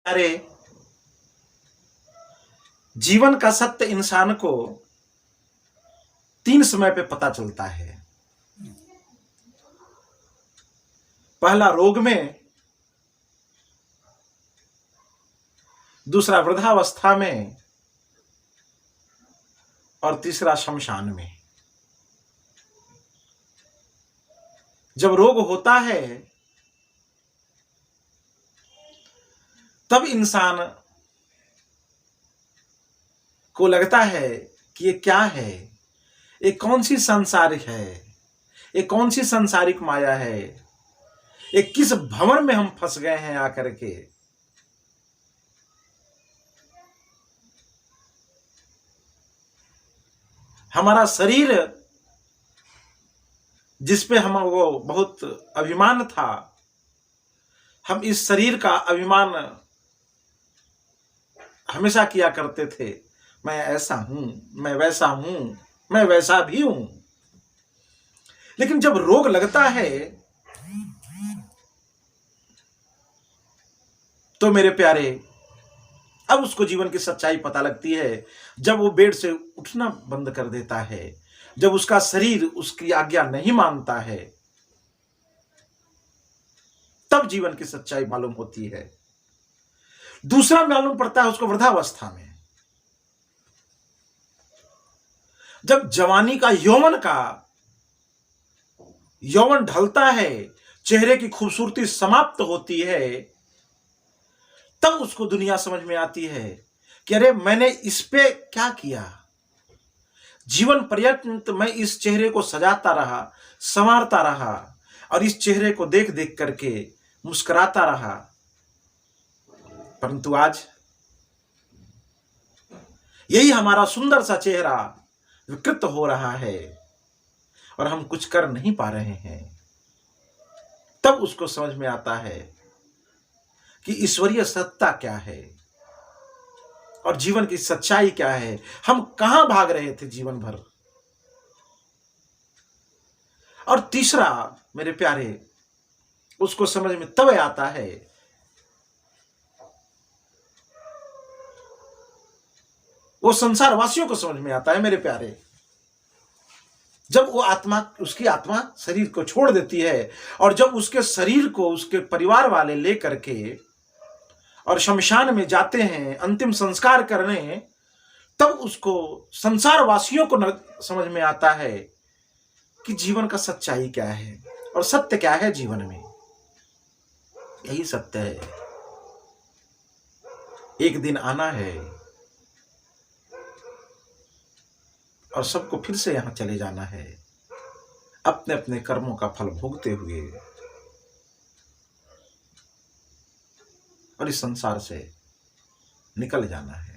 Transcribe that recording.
अरे जीवन का सत्य इंसान को 3 समय पे पता चलता है। पहला रोग में, दूसरा वृद्धावस्था में और तीसरा शमशान में। जब रोग होता है तब इंसान को लगता है कि ये क्या है, ये कौन सी सांसारिक है, ये कौन सी सांसारिक माया है, ये किस भंवर में हम फंस गए हैं आकर के। हमारा शरीर जिसपे हमको बहुत अभिमान था, हम इस शरीर का अभिमान हमेशा किया करते थे, मैं ऐसा हूं, मैं वैसा हूं, मैं वैसा भी हूं। लेकिन जब रोग लगता है तो मेरे प्यारे, अब उसको जीवन की सच्चाई पता लगती है। जब वो बेड से उठना बंद कर देता है, जब उसका शरीर उसकी आज्ञा नहीं मानता है, तब जीवन की सच्चाई मालूम होती है। दूसरा मालूम पड़ता है उसको वृद्धावस्था में, जब जवानी का यौवन ढलता है, चेहरे की खूबसूरती समाप्त होती है, तब उसको दुनिया समझ में आती है कि अरे मैंने इस पे क्या किया। जीवन पर्यंत मैं इस चेहरे को सजाता रहा, संवारता रहा और इस चेहरे को देख देख करके मुस्कुराता रहा, परंतु आज यही हमारा सुंदर सा चेहरा विकृत हो रहा है और हम कुछ कर नहीं पा रहे हैं। तब उसको समझ में आता है कि ईश्वरीय सत्ता क्या है और जीवन की सच्चाई क्या है। हम कहां भाग रहे थे जीवन भर। और तीसरा मेरे प्यारे, उसको समझ में तब आता है वो संसार वासियों को समझ में आता है मेरे प्यारे, जब वो उसकी आत्मा शरीर को छोड़ देती है और जब उसके शरीर को उसके परिवार वाले लेकर के और शमशान में जाते हैं अंतिम संस्कार करने, तब उसको संसार वासियों को समझ में आता है कि जीवन का सच्चाई क्या है और सत्य क्या है जीवन में। यही सत्य है, एक दिन आना है और सबको फिर से यहां चले जाना है, अपने अपने कर्मों का फल भोगते हुए और इस संसार से निकल जाना है।